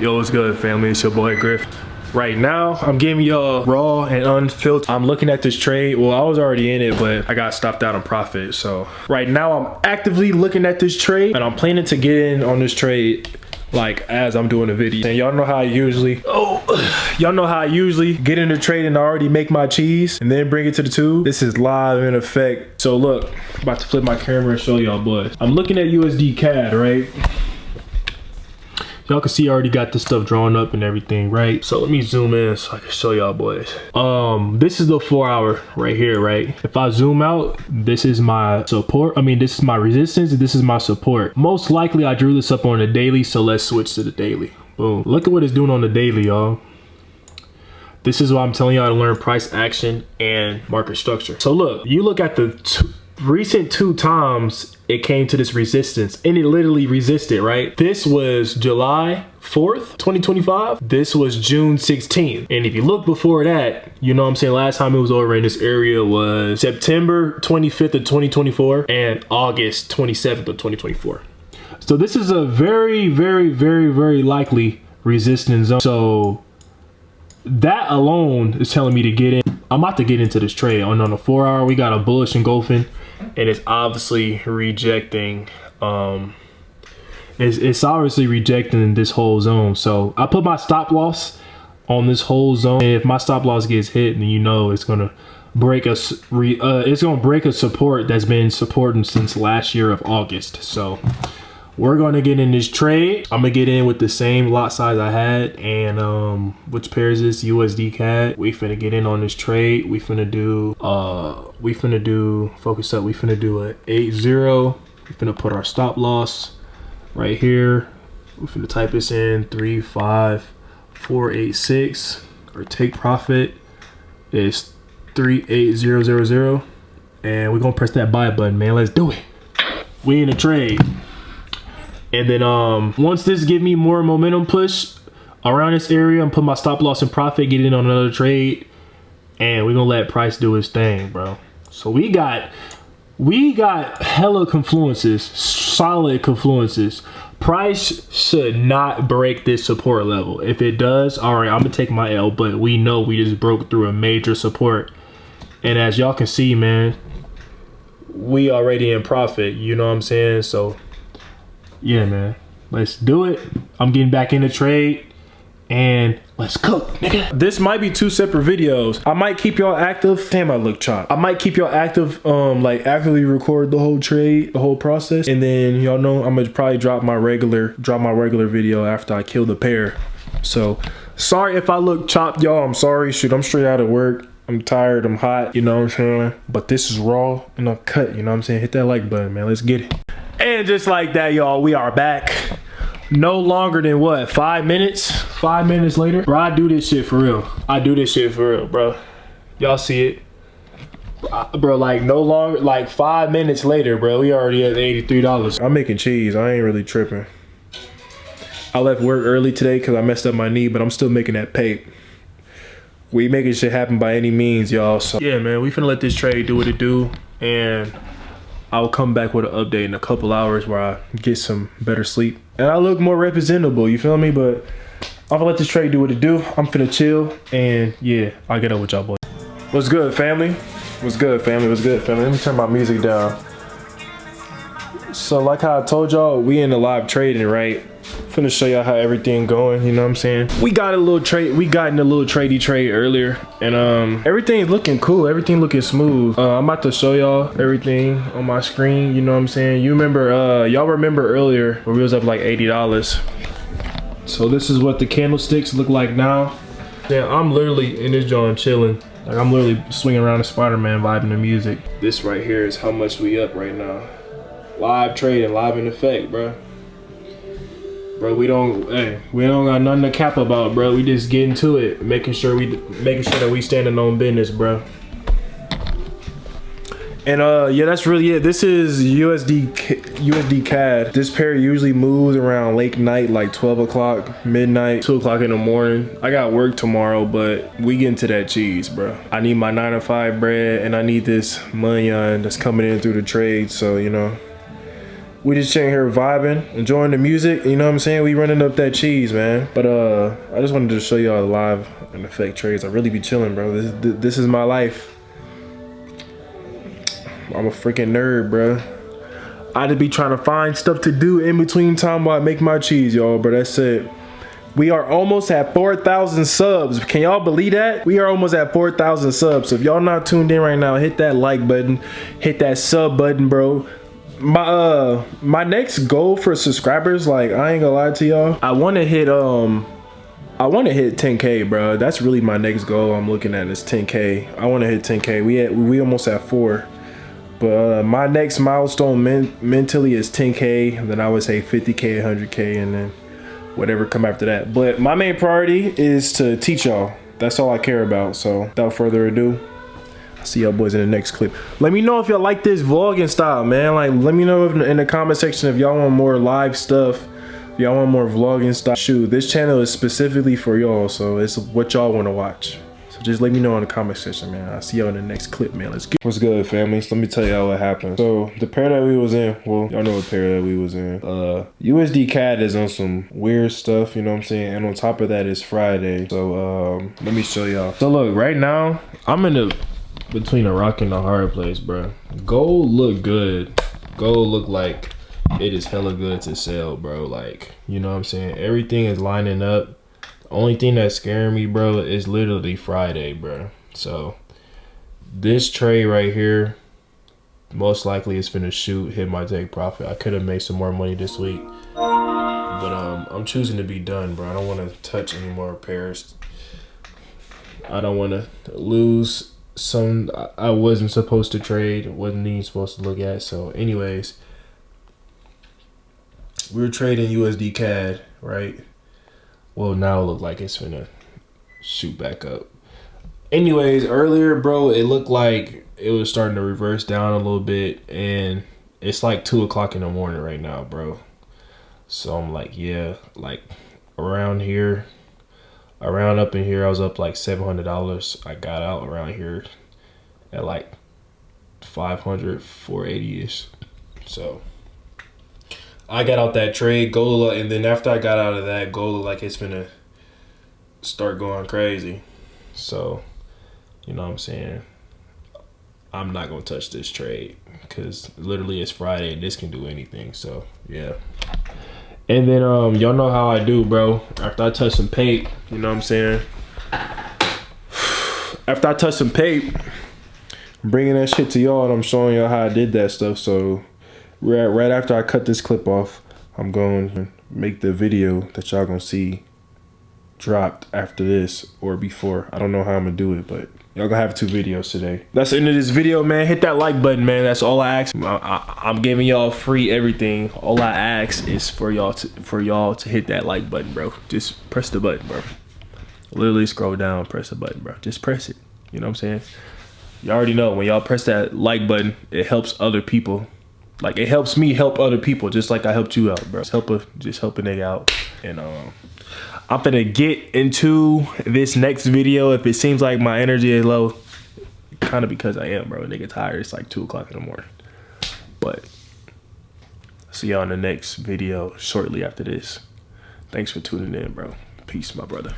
Yo, what's good, family? It's your boy Griff. Right now, I'm giving y'all raw and unfiltered. I'm looking at this trade. Well, I was already in it, but I got stopped out on profit. So right now, I'm actively looking at this trade, and I'm planning to get in on this trade like as I'm doing the video. And y'all know how I usually, get in the trade and already make my cheese and then bring it to the tube. This is live in effect. So look, I'm about to flip my camera and show y'all boys. I'm looking at USDCAD, right? Y'all can see I already got this stuff drawn up and everything, right? So let me zoom in so I can show y'all boys. This is the 4 hour right here, right? If I zoom out, this is my support. I mean, this is my resistance and this is my support. Most likely I drew this up on the daily, so let's switch to the daily. Boom. Look at what it's doing on the daily, y'all. This is why I'm telling y'all to learn price action and market structure. So look, you look at the recent 2 times it came to this resistance and it literally resisted, right? This was July 4th, 2025. This was June 16th. And if you look before that, you know what I'm saying, last time it was over in this area was September 25th of 2024 and August 27th of 2024. So this is a very, very, very, very likely resistance zone. So that alone is telling me to get in. I'm about to get into this trade. On the 4 hour, we got a bullish engulfing, and it's obviously rejecting. It's obviously rejecting this whole zone. So I put my stop loss on this whole zone. And if my stop loss gets hit, then you know it's gonna break us. It's gonna break a support that's been supporting since last year of August. So we're gonna get in this trade. I'm gonna get in with the same lot size I had, and which pair is this? USDCAD. We finna get in on this trade. We finna do focus up. We finna do a 8-0. We finna put our stop loss right here. We finna type this in 35486. Our take profit is 38000, and we're gonna press that buy button, man. Let's do it. We in a trade. And then once this give me more momentum push around this area, I'm put my stop loss and profit, get in on another trade, and we're gonna let price do his thing, bro. So we got hella confluences, solid confluences. Price should not break this support level. If it does, all right, I'm gonna take my L, but we know we just broke through a major support. And as y'all can see, man, we already in profit, you know what I'm saying? So yeah, man, let's do it. I'm getting back in the trade and let's cook, nigga. This might be 2 separate videos. I might keep y'all active. Damn, I look chopped. I might keep y'all active, like actively record the whole trade, the whole process. And then y'all know I'm gonna probably drop my regular video after I kill the pair. So sorry if I look chopped, y'all. I'm sorry. Shoot, I'm straight out of work. I'm tired, I'm hot, you know what I'm saying? But this is raw and uncut, you know what I'm saying? Hit that like button, man. Let's get it. And just like that, y'all, we are back. No longer than what, 5 minutes? 5 minutes later? Bro, I do this shit for real. I do this shit for real, bro. Y'all see it? Bro, like no longer, like 5 minutes later, bro, we already at $83. I'm making cheese, I ain't really tripping. I left work early today because I messed up my knee, but I'm still making that pay. We making shit happen by any means, y'all. So yeah, man, we finna let this trade do what it do, and I'll come back with an update in a couple hours where I get some better sleep and I look more representable, you feel me? But I'm gonna let this trade do what it do. I'm finna chill, and yeah, I'll get up with y'all boys. What's good, family? What's good, family? What's good, family? Let me turn my music down. So like how I told y'all, we in the live trading, right? Finna show y'all how everything going, you know what I'm saying? We got in a little tradey trade earlier, and everything's looking cool, everything looking smooth. I'm about to show y'all everything on my screen, you know what I'm saying? You remember, y'all remember earlier where we was up like $80. So this is what the candlesticks look like now. Yeah, I'm literally in this joint chilling. Like I'm literally swinging around the Spider-Man vibing the music. This right here is how much we up right now. Live trading, live in effect, bro. Bro, we don't got nothing to cap about, bro. We just getting to it, making sure that we standing on business, bro. And yeah, that's really it. This is USDCAD. This pair usually moves around late night, like 12 o'clock, midnight, 2 o'clock in the morning. I got work tomorrow, but we get into that cheese, bro. I need my 9 to 5 bread, and I need this money that's coming in through the trade. So, you know, We just sitting here vibing, enjoying the music. You know what I'm saying? We running up that cheese, man. But I just wanted to show y'all the live and the fake trades. I really be chilling, bro. This is my life. I'm a freaking nerd, bro. I just be trying to find stuff to do in between time while I make my cheese, y'all. But that's it. We are almost at 4,000 subs. Can y'all believe that? We are almost at 4,000 subs. So if y'all not tuned in right now, hit that like button, hit that sub button, bro. My next goal for subscribers, like, I ain't gonna lie to y'all, I want to hit 10K, bro. That's really my next goal. I'm looking at is 10K. I want to hit 10K. We almost at 4. But my next milestone mentally is 10K. And then I would say 50K, 100K, and then whatever come after that. But my main priority is to teach y'all. That's all I care about. So without further ado, I'll see y'all boys in the next clip. Let me know if y'all like this vlogging style, man. Like, let me know if, in the comment section if y'all want more live stuff, if y'all want more vlogging style. Shoot, this channel is specifically for y'all, so it's what y'all want to watch. So just let me know in the comment section, man. I'll see y'all in the next clip, man. Let's get. What's good, family? So let me tell y'all what happened. So the pair that we was in, well, y'all know what pair that we was in. USDCAD is on some weird stuff, you know what I'm saying? And on top of that, it's Friday. So let me show y'all. So look, right now, I'm in the between a rock and a hard place, bro. Gold look good. Gold look like it is hella good to sell, bro. Like, you know what I'm saying? Everything is lining up. The only thing that's scaring me, bro, is literally Friday, bro. So this trade right here most likely is finna shoot, hit my take profit. I could have made some more money this week, but I'm choosing to be done, bro. I don't want to touch any more pairs. I don't want to lose some I wasn't supposed to trade, wasn't even supposed to look at. So anyways, we were trading USDCAD, right? Well, now it look like it's gonna shoot back up. Anyways, earlier, bro, it looked like it was starting to reverse down a little bit, and it's like 2 o'clock in the morning right now, bro. So I'm like, yeah, like around here, around up in here, I was up like $700. I got out around here at like 500, 480-ish. So I got out that trade, gold, and then after I got out of that, gold looked like it's finna start going crazy. So, you know what I'm saying? I'm not gonna touch this trade because literally it's Friday and this can do anything. So yeah. And then y'all know how I do, bro. After I touch some paint, you know what I'm saying? After I touch some paint, I'm bringing that shit to y'all and I'm showing y'all how I did that stuff. So right after I cut this clip off, I'm going to make the video that y'all gonna see dropped after this or before. I don't know how I'm gonna do it, but y'all gonna have 2 videos today. That's the end of this video, man. Hit that like button, man. That's all I ask. I'm giving y'all free everything. All I ask is for y'all to hit that like button, bro. Just press the button, bro. Literally scroll down, press the button, bro. Just press it. You know what I'm saying? You already know when y'all press that like button, it helps other people. Like, it helps me help other people, just like I helped you out, bro. Just help a nigga out. And I'm finna get into this next video. If it seems like my energy is low, kind of because I am, bro. Nigga tired. It's like 2 o'clock in the morning. But see y'all in the next video shortly after this. Thanks for tuning in, bro. Peace, my brother.